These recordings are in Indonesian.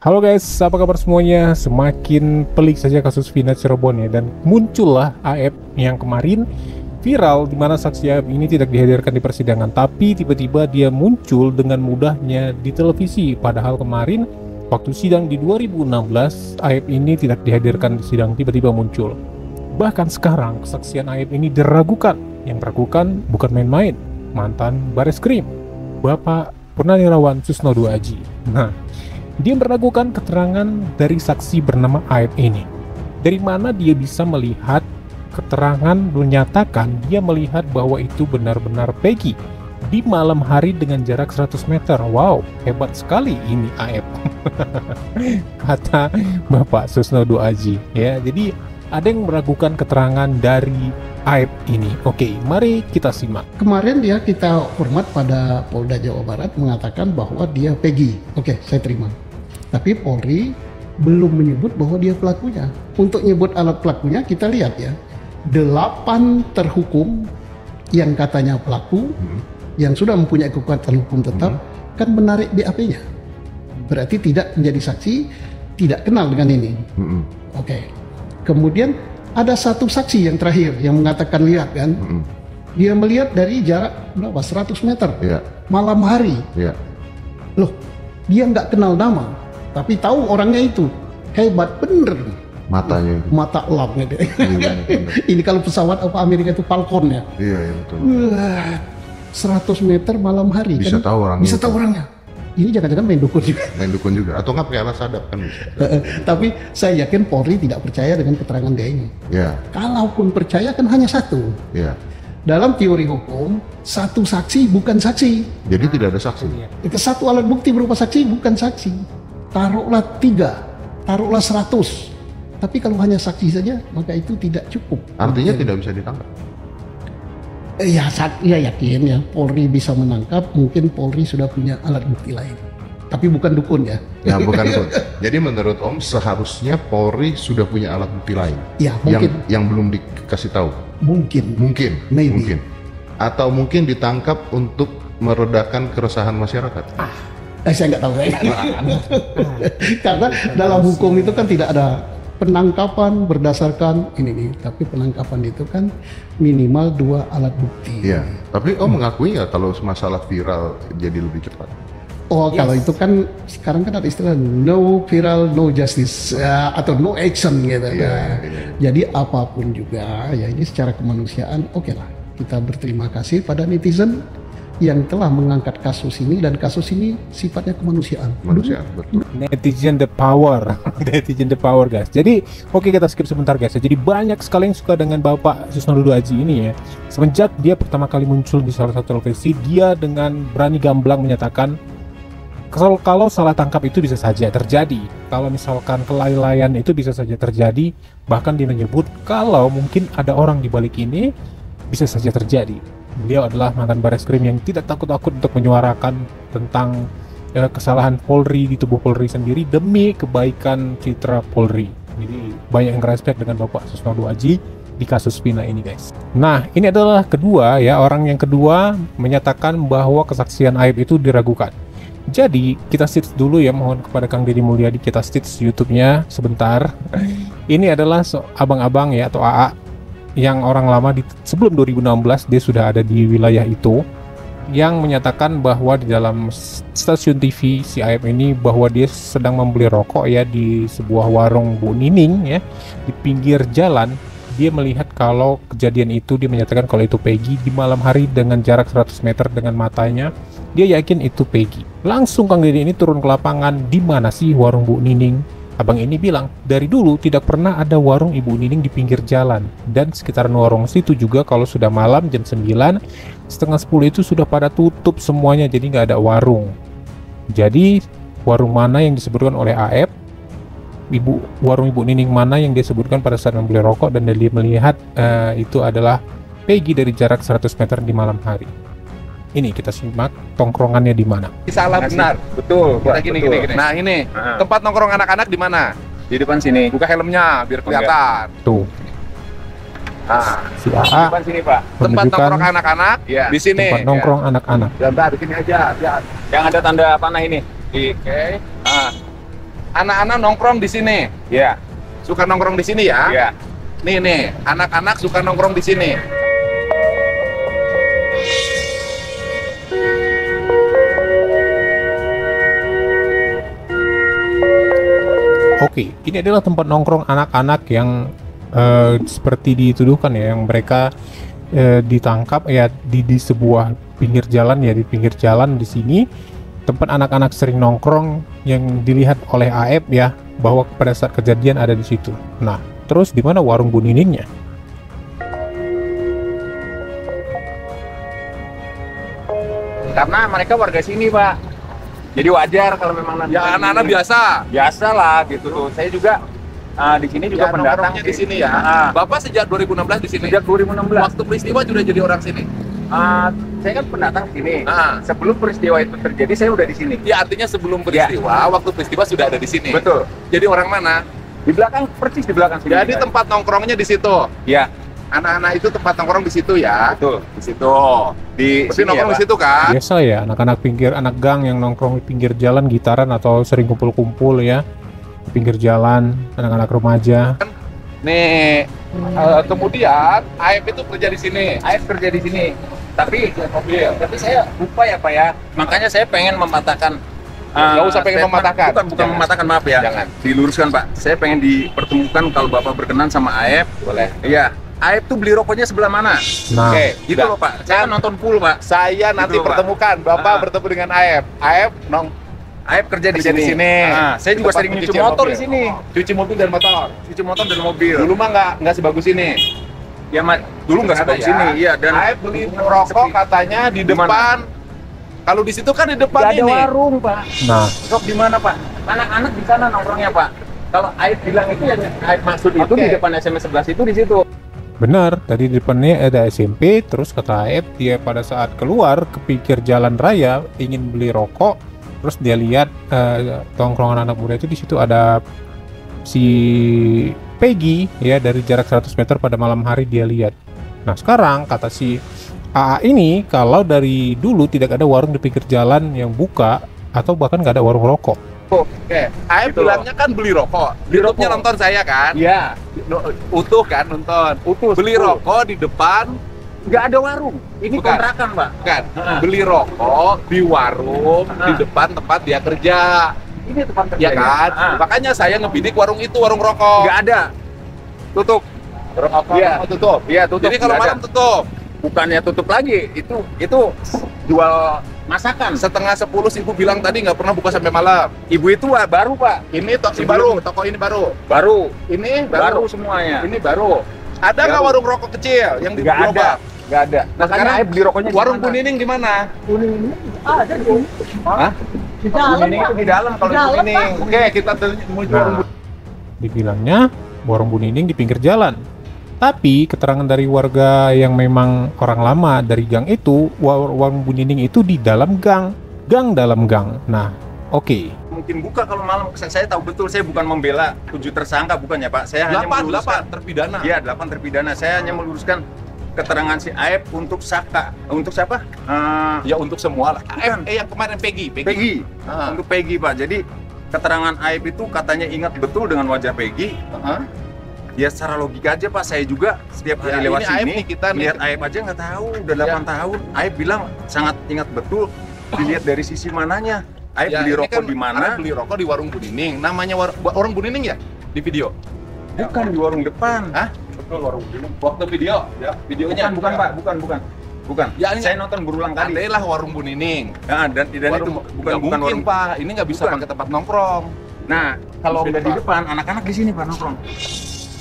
Halo guys, apa kabar semuanya? Semakin pelik saja kasus Vina Cirebon ya, dan muncullah AF yang kemarin viral di mana saksi AF ini tidak dihadirkan di persidangan, tapi tiba-tiba dia muncul dengan mudahnya di televisi. Padahal kemarin waktu sidang di 2016 AF ini tidak dihadirkan di sidang, tiba-tiba muncul. Bahkan sekarang kesaksian AF ini diragukan. Yang meragukan bukan main-main, mantan Bareskrim, Bapak Purnawirawan Susnodo Aji. Nah, dia meragukan keterangan dari saksi bernama Aib ini. Dari mana dia bisa melihat keterangan menyatakan dia melihat bahwa itu benar-benar Peggy di malam hari dengan jarak 100 meter. Wow, hebat sekali ini Aib. Kata Bapak Susnodo Aji. Ya, jadi ada yang meragukan keterangan dari Aib ini. Oke, mari kita simak. Kemarin kita hormat pada Polda Jawa Barat mengatakan bahwa dia Peggy. Oke, saya terima. Tapi Polri belum menyebut bahwa dia pelakunya. Untuk nyebut alat pelakunya kita lihat ya. 8 terhukum yang katanya pelaku, yang sudah mempunyai kekuatan hukum tetap, kan menarik BAP-nya. Berarti tidak menjadi saksi, tidak kenal dengan ini. Oke. Kemudian ada satu saksi yang terakhir yang mengatakan lihat kan. Dia melihat dari jarak berapa? 100 meter. Malam hari. Loh, dia nggak kenal nama. Tapi tahu orangnya itu. Hebat bener. Matanya. Mata elapnya dia. Ini kalau pesawat apa Amerika itu Falcon ya. Iya, betul. 100 meter malam hari. Bisa kan? tahu orangnya. Bisa tahu orangnya. Ini jangan-jangan main dukun juga. Main dukun juga. Atau nggak pakai alat sadap kan bisa. Tapi saya yakin Polri tidak percaya dengan keterangan dia ini. Iya. Kalaupun percaya kan hanya satu. Iya. Dalam teori hukum, satu saksi bukan saksi. Jadi tidak ada saksi. Itu satu alat bukti berupa saksi bukan saksi. Taruhlah 3, taruhlah 100. Tapi kalau hanya saksi saja, maka itu tidak cukup. Artinya tidak bisa ditangkap. Ya, saya yakin ya Polri bisa menangkap. Mungkin Polri sudah punya alat bukti lain. Tapi bukan dukun ya. Ya, bukan dukun. Jadi menurut Om seharusnya Polri sudah punya alat bukti lain. Ya, mungkin. Yang belum dikasih tahu. Mungkin. Maybe. Mungkin. Atau mungkin ditangkap untuk meredakan keresahan masyarakat. Saya nggak tahu karena dalam hukum itu kan tidak ada penangkapan berdasarkan ini nih, tapi penangkapan itu kan minimal 2 alat bukti. Iya. Tapi Om mengakui nggak kalau masalah viral jadi lebih cepat? Oh, yes. Kalau itu kan sekarang kan ada istilah no viral no justice atau no action gitu. Iya. Jadi apapun juga ya ini secara kemanusiaan oke lah. Kita berterima kasih pada netizen yang telah mengangkat kasus ini, dan kasus ini sifatnya kemanusiaan. Betul. Netizen the power. Netizen the power guys. Jadi oke, kita skip sebentar guys. Jadi banyak sekali yang suka dengan Bapak Susnodo Aji ini ya. Semenjak dia pertama kali muncul di salah satu televisi, dia dengan berani gamblang menyatakan kalau salah tangkap itu bisa saja terjadi. Kalau misalkan kelalaian itu bisa saja terjadi. Bahkan dia menyebut kalau mungkin ada orang di balik ini, bisa saja terjadi. Beliau adalah mantan Bareskrim yang tidak takut-takut untuk menyuarakan tentang kesalahan Polri di tubuh Polri sendiri demi kebaikan citra Polri. Jadi banyak yang respect dengan Bapak Susnodo Aji di kasus Vina ini guys. Nah, ini adalah kedua ya, orang yang kedua menyatakan bahwa kesaksian Aib itu diragukan. Jadi kita stitch dulu ya, mohon kepada Kang Deddy Mulyadi kita stitch YouTube-nya sebentar. Ini adalah abang-abang ya atau AA yang orang lama sebelum 2016 dia sudah ada di wilayah itu, yang menyatakan bahwa di dalam stasiun TV si Aib ini bahwa dia sedang membeli rokok ya di sebuah warung Bu Nining ya di pinggir jalan. Dia melihat kalau kejadian itu, dia menyatakan kalau itu Peggy di malam hari dengan jarak 100 meter dengan matanya. Dia yakin itu Peggy. Langsung Kang Deddy ini turun ke lapangan, di mana sih warung Bu Nining? Abang ini bilang, dari dulu tidak pernah ada warung Ibu Nining di pinggir jalan. Dan sekitaran warung situ juga kalau sudah malam jam 9, setengah 10 itu sudah pada tutup semuanya, jadi nggak ada warung. Jadi warung mana yang disebutkan oleh AF, warung Ibu Nining mana yang disebutkan pada saat membeli rokok, dan dia melihat itu adalah Peggy dari jarak 100 meter di malam hari. Ini kita simak tongkrongannya di mana. Salah benar, betul. Kita gini. Nah ini tempat nongkrong anak-anak di mana? Di depan sini. Buka helmnya biar kelihatan. Tuh. Nah, si AA. Di depan sini Pak. Tempat nongkrong anak-anak di sini. Tempat nongkrong anak-anak. Bentar, di sini aja. Yang ada tanda panah ini. Oke. Nah, anak-anak nongkrong di sini. Iya. Suka nongkrong di sini ya? Iya. Nih, anak-anak suka nongkrong di sini. Oke, ini adalah tempat nongkrong anak-anak yang seperti dituduhkan ya, yang mereka ditangkap ya di sebuah pinggir jalan ya, di pinggir jalan di sini tempat anak-anak sering nongkrong yang dilihat oleh Aep ya, bahwa pada saat kejadian ada di situ. Nah, terus di mana warung Bu Niningnya? Karena mereka warga sini, Pak. Jadi wajar kalau memang nanti Ya anak-anak biasa lah gitu tuh. Saya juga di sini juga ya, pendatang nongkrongnya di sini ya. Bapak sejak 2016 di sini. Sejak 2016. Waktu peristiwa sudah jadi orang sini. Saya kan pendatang sini. Ah. Sebelum peristiwa itu terjadi saya udah di sini. Ya artinya sebelum peristiwa, waktu peristiwa sudah ada di sini. Betul. Jadi orang mana? Di belakang, persis di belakang sini. Jadi tempat nongkrongnya di situ. Ya, Anak-anak itu tempat nongkrong di situ ya. betul. Di situ. Di Berarti sini ya, nongkrong di Pak. situ kan? Biasa ya, anak-anak pinggir, anak gang yang nongkrong di pinggir jalan gitaran atau sering kumpul-kumpul ya di pinggir jalan, anak-anak remaja. Nih, kemudian Aep itu kerja di sini. Aib kerja di sini. Tapi saya lupa ya, Pak ya. Makanya saya pengen mematahkan. Nggak usah pengen statement. mematahkan. Bukan Jangan. mematahkan, maaf ya. Jangan. Diluruskan, Pak. Saya pengen dipertemukan kalau Bapak berkenan sama Aib. Boleh. Iya. Aib tuh beli rokoknya sebelah mana? Nah, Oke, Gitu loh, Pak. Saya kan nonton full, Pak. Saya nanti Gitu, Pak. pertemukan. Bapak Ah. bertemu dengan Aep. Aep Aib kerja di kerja sini. di sini. Saya juga Tempat sering nyuci pencucian motor mobil. di sini. Cuci mobil dan motor. Cuci motor dan mobil. Dulu mah nggak sebagus ini. Ya, Mat. Dulu nggak Ada sebagus ya. ini. Iya, dan Aep beli rokok sepi. katanya di Di mana? depan. Kalau di situ kan di depan Nggak ada ini. warung, Pak. nah, Sok di mana, Pak? Anak-anak di sana nongkrongnya, Pak. Kalau Aib bilang itu ya Aib maksud itu Oke. di depan SMS 11 itu di situ. benar, tadi di depannya ada SMP, terus kata Aep dia pada saat keluar ke pinggir jalan raya ingin beli rokok, terus dia lihat tongkrongan anak muda itu di situ ada si Peggy ya, dari jarak 100 meter pada malam hari dia lihat. Nah, sekarang kata si AA ini kalau dari dulu tidak ada warung di pinggir jalan yang buka atau bahkan nggak ada warung rokok. Oke, Aep Gitu loh. bilangnya kan beli rokok. Beli YouTube-nya rokok. nonton saya kan? Iya, Utuh kan nonton. utuh. Beli rokok di depan, Nggak ada warung. Ini Bukan. kontrakan, Pak. kan? Heeh. Beli rokok di warung di depan tempat dia kerja. Ini tempat kerja. Ya kan? Makanya saya ngebidik warung itu, warung rokok. Nggak ada. Tutup. Warung apa? Iya. Oh, tutup. Iya, tutup. Jadi kalau Nggak malam ada. tutup. Bukannya tutup lagi, itu jual masakan. Setengah 10 ibu bilang tadi nggak pernah buka sampai malam. Ibu itu baru, Pak. Ini toko Sebelum- baru, toko ini baru. Baru. Ini Baru baru. semuanya. Ini baru. Ada nggak Baru. warung rokok kecil yang di Nggak ada. gerobak? Nggak ada. Nah, Makanya sekarang Aib beli rokoknya di Warung mana? Bu Nining di mana? Ada di sini. Hah? Di dalam, Ini Pak. itu di dalam kalau Di dalam, ini. Pak. Oke, kita menuju warung Bu. Nah, dibilangnya warung Bu Nining di pinggir jalan. Tapi keterangan dari warga yang memang orang lama dari gang itu, warung Bu Nining itu di dalam gang dalam gang. Nah, oke. Mungkin buka kalau malam. Saya tahu betul, saya bukan membela 7 tersangka, bukan ya, Pak. Saya hanya 8 meluruskan. terpidana. Iya, 8 terpidana. Saya hanya meluruskan keterangan si Aib untuk Saka. Untuk siapa? Ya untuk semua lah. Bukan. Yang kemarin Peggy. Peggy. Ah. Untuk Peggy, Pak. Jadi keterangan Aib itu katanya ingat betul dengan wajah Peggy. Heeh. Ya secara logika aja, Pak. Saya juga setiap hari Ya, lewat ini Aib sini nih, kita nih. lihat Aib aja nggak tahu. Udah 8 tahun. Aib bilang sangat ingat betul. Dilihat dari sisi mananya. Aib beli ini rokok kan di mana? Aib beli rokok di warung Bu Nining. Namanya warung Bu Nining ya di video. Bukan di warung depan. Hah? Betul warung Bu Nining. Waktu video, ya videonya Bukan, Pak. Bukan. Ya, ini Saya nonton berulang kali. Andailah warung Bu Nining. Nah, dan itu Warung- bukan nggak bukan mungkin warung. Pak. Ini nggak bisa Bukan. pakai tempat nongkrong. Nah, kalau Mungkin, udah di Pak. depan, anak-anak di sini, Pak, nongkrong.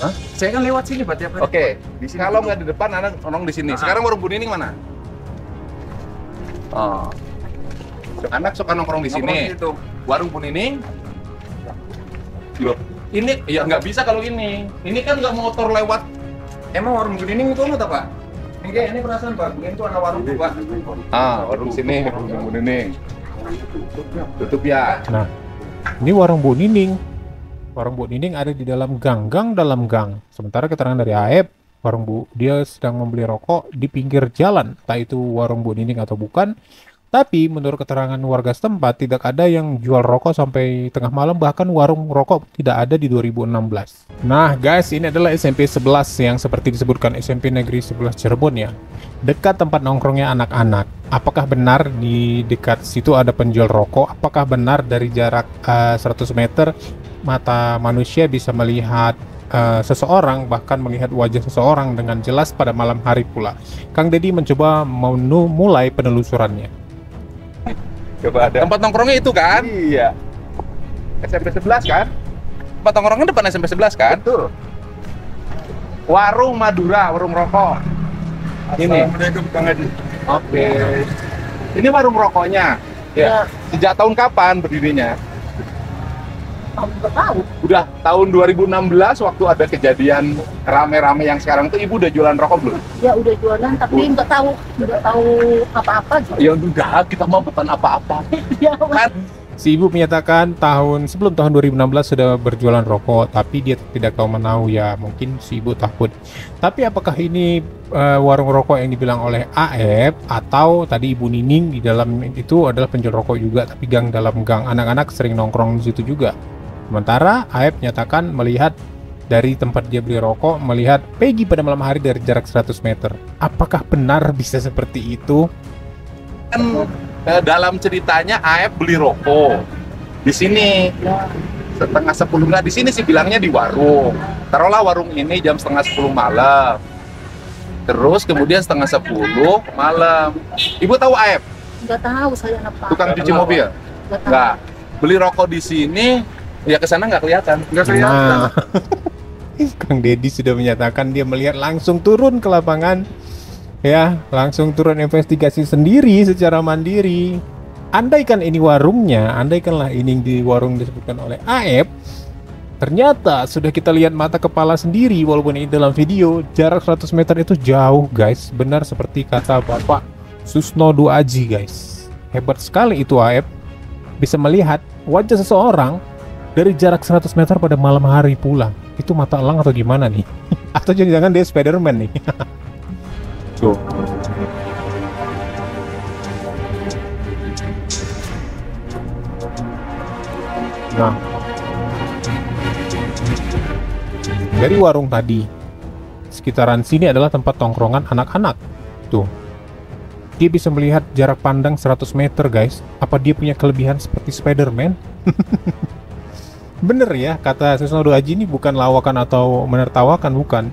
Hah? Saya kan lewat sini, Pak, tiap hari. Oke. Di sini Kalau duduk. nggak di depan, anak nongkrong di sini. Ah. Sekarang warung Bu Nining mana? Oh. Anak suka nongkrong di Nongkrong sini. di situ. Warung Bu Nining. Loh, ini ya nggak bisa kalau ini. Ini kan nggak motor lewat. Emang warung Genining itu apa, Pak? Ini perasaan, Pak. Ini itu anak warung, Pak. Ah, warung sini, warung Bu Nining. Tutup ya. Nah, ini warung Bu Nining. Warung Bu Nining ada di dalam gang dalam gang. Sementara keterangan dari Aep, dia sedang membeli rokok di pinggir jalan. Entah itu warung Bu Nining atau bukan, Tapi menurut keterangan warga setempat tidak ada yang jual rokok sampai tengah malam, bahkan warung rokok tidak ada di 2016. Nah guys, ini adalah SMP 11 yang seperti disebutkan SMP Negeri 11 Cirebon ya. Dekat tempat nongkrongnya anak-anak. Apakah benar di dekat situ ada penjual rokok? Apakah benar dari jarak 100 meter mata manusia bisa melihat seseorang, bahkan melihat wajah seseorang dengan jelas pada malam hari pula? Kang Deddy mencoba memulai penelusurannya. Coba ada. Tempat nongkrongnya itu kan? Iya. SMP 11 kan? Tempat nongkrongnya depan SMP 11 kan? Betul. Warung Madura, warung rokok. Ini. Assalamualaikum Kang Edi. Oke. Ini warung rokoknya. Ya. Sejak tahun kapan berdirinya? Nggak tahu. Udah tahun 2016 waktu ada kejadian rame-rame yang sekarang tuh Ibu udah jualan rokok belum? Ya udah jualan tapi nggak tahu apa-apa gitu. Ya udah, kita mau pesan apa-apa. Ya, Kan Si ibu menyatakan sebelum tahun 2016 sudah berjualan rokok, tapi dia tidak tahu menahu ya, mungkin si ibu takut. Tapi apakah ini warung rokok yang dibilang oleh AF atau tadi Ibu Nining di dalam itu adalah penjual rokok juga, tapi dalam gang anak-anak sering nongkrong di situ juga. Sementara AF menyatakan melihat dari tempat dia beli rokok, melihat Peggy pada malam hari dari jarak 100 meter. Apakah benar bisa seperti itu? kan dalam ceritanya AF beli rokok di sini setengah 10, nggak di sini sih bilangnya di warung. Taruhlah warung ini jam setengah 10 malam. Terus kemudian setengah 10 malam. Ibu tahu AF? nggak tahu saya apa. Tukang cuci mobil? Nggak tahu. Nggak. Beli rokok di sini, ya ke sana nggak kelihatan. Nggak kelihatan. Nah, Kang Deddy sudah menyatakan dia melihat langsung turun ke lapangan. Ya, langsung turun investigasi sendiri secara mandiri. Andaikan ini warungnya, andaikanlah ini di warung disebutkan oleh AF, ternyata sudah kita lihat mata kepala sendiri, walaupun ini dalam video, jarak 100 meter itu jauh guys. Benar seperti kata Bapak Susnodo Aji guys. Hebat sekali itu AF, bisa melihat wajah seseorang dari jarak 100 meter pada malam hari pula. Itu mata elang atau gimana nih? Atau jangan-jangan dia Spiderman nih? Tuh. Nah, dari warung tadi, sekitaran sini adalah tempat tongkrongan anak-anak. Tuh, dia bisa melihat jarak pandang 100 meter guys. Apa dia punya kelebihan seperti Spiderman? Bener ya, kata Susnodo Aji ini bukan lawakan atau menertawakan, bukan.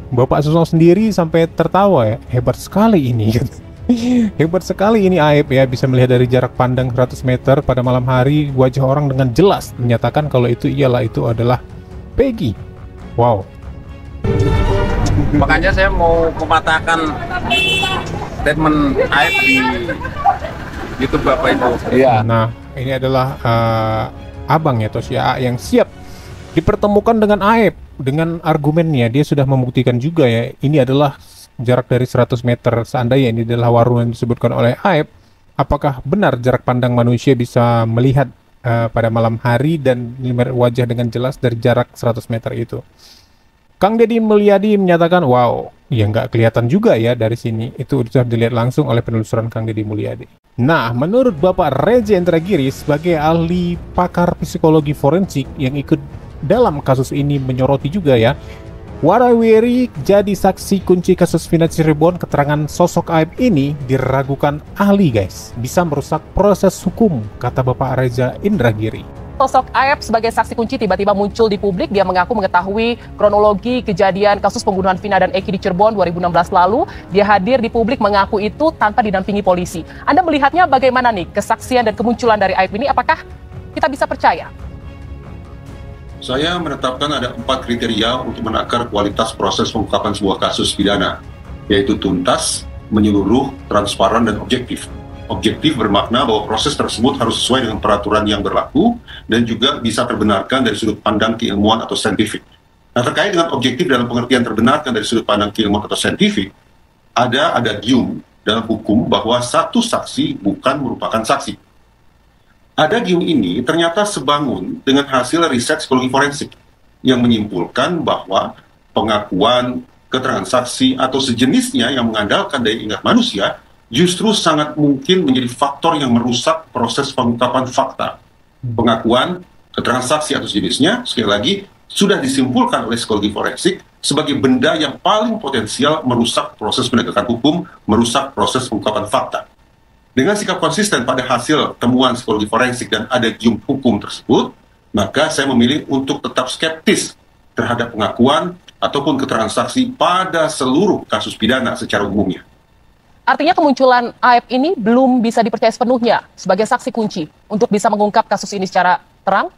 Bapak Susno sendiri sampai tertawa ya, hebat sekali ini. Hebat sekali ini AF ya, bisa melihat dari jarak pandang 100 meter pada malam hari wajah orang dengan jelas, menyatakan kalau itu adalah Peggy. Wow. Makanya saya mau mematahkan statement AF di YouTube Bapak Ibu. Iya. Nah, ini adalah abang ya, Tosya yang siap dipertemukan dengan AF. Dengan argumennya dia sudah membuktikan juga ya, ini adalah jarak dari 100 meter. Seandainya ini adalah warung yang disebutkan oleh AF, apakah benar jarak pandang manusia bisa melihat pada malam hari dan melihat wajah dengan jelas dari jarak 100 meter itu? Kang Deddy Mulyadi menyatakan, wow, ya nggak kelihatan juga ya dari sini. Itu sudah dilihat langsung oleh penelusuran Kang Deddy Mulyadi. Nah, menurut Bapak Reza Indragiri sebagai ahli pakar psikologi forensik yang ikut dalam kasus ini menyoroti juga ya, Warawiri jadi saksi kunci kasus Vina Cirebon. Keterangan sosok AF ini diragukan ahli guys, bisa merusak proses hukum, kata Bapak Reza Indragiri. Sosok AF sebagai saksi kunci tiba-tiba muncul di publik. Dia mengaku mengetahui kronologi kejadian kasus pembunuhan Vina dan Eki di Cirebon 2016 lalu. Dia hadir di publik mengaku itu tanpa didampingi polisi. Anda melihatnya bagaimana nih kesaksian dan kemunculan dari AF ini? Apakah kita bisa percaya? Saya menetapkan ada 4 kriteria untuk menakar kualitas proses pengungkapan sebuah kasus pidana, yaitu tuntas, menyeluruh, transparan, dan objektif. Objektif bermakna bahwa proses tersebut harus sesuai dengan peraturan yang berlaku dan juga bisa terbenarkan dari sudut pandang keilmuan atau saintifik. Nah, terkait dengan objektif dalam pengertian terbenarkan dari sudut pandang keilmuan atau saintifik, ada adagium dalam hukum bahwa satu saksi bukan merupakan saksi. Adagium ini ternyata sebangun dengan hasil riset psikologi forensik yang menyimpulkan bahwa pengakuan, keterangan saksi, atau sejenisnya yang mengandalkan daya ingat manusia justru sangat mungkin menjadi faktor yang merusak proses pengungkapan fakta. Pengakuan, keterangan saksi atau jenisnya, sekali lagi, sudah disimpulkan oleh psikologi forensik sebagai benda yang paling potensial merusak proses penegakan hukum, merusak proses pengungkapan fakta. Dengan sikap konsisten pada hasil temuan psikologi forensik dan adagium hukum tersebut, maka saya memilih untuk tetap skeptis terhadap pengakuan ataupun keterangan saksi pada seluruh kasus pidana secara umumnya. Artinya kemunculan Aep ini belum bisa dipercaya sepenuhnya sebagai saksi kunci untuk bisa mengungkap kasus ini secara terang?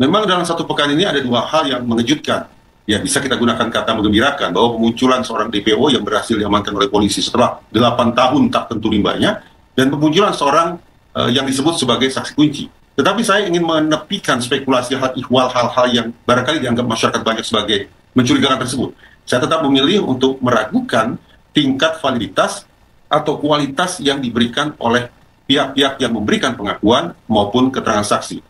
Memang dalam satu pekan ini ada dua hal yang mengejutkan. Ya, bisa kita gunakan kata menggembirakan bahwa kemunculan seorang DPO yang berhasil diamankan oleh polisi setelah 8 tahun tak tentu rimbanya, dan kemunculan seorang yang disebut sebagai saksi kunci. Tetapi saya ingin menepikan spekulasi ihwal hal-hal yang barangkali dianggap masyarakat banyak sebagai mencurigakan tersebut. Saya tetap memilih untuk meragukan tingkat validitas atau kualitas yang diberikan oleh pihak-pihak yang memberikan pengakuan maupun keterangan saksi.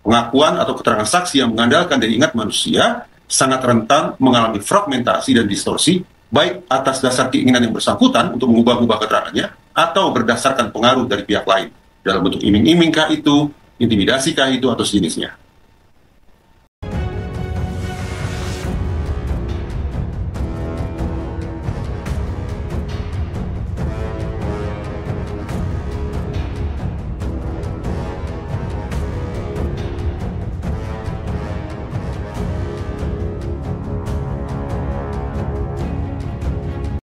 Pengakuan atau keterangan saksi yang mengandalkan daya ingat manusia sangat rentan mengalami fragmentasi dan distorsi, baik atas dasar keinginan yang bersangkutan untuk mengubah-ubah keterangannya, atau berdasarkan pengaruh dari pihak lain, dalam bentuk iming-iming kah itu, intimidasi kah itu, atau sejenisnya.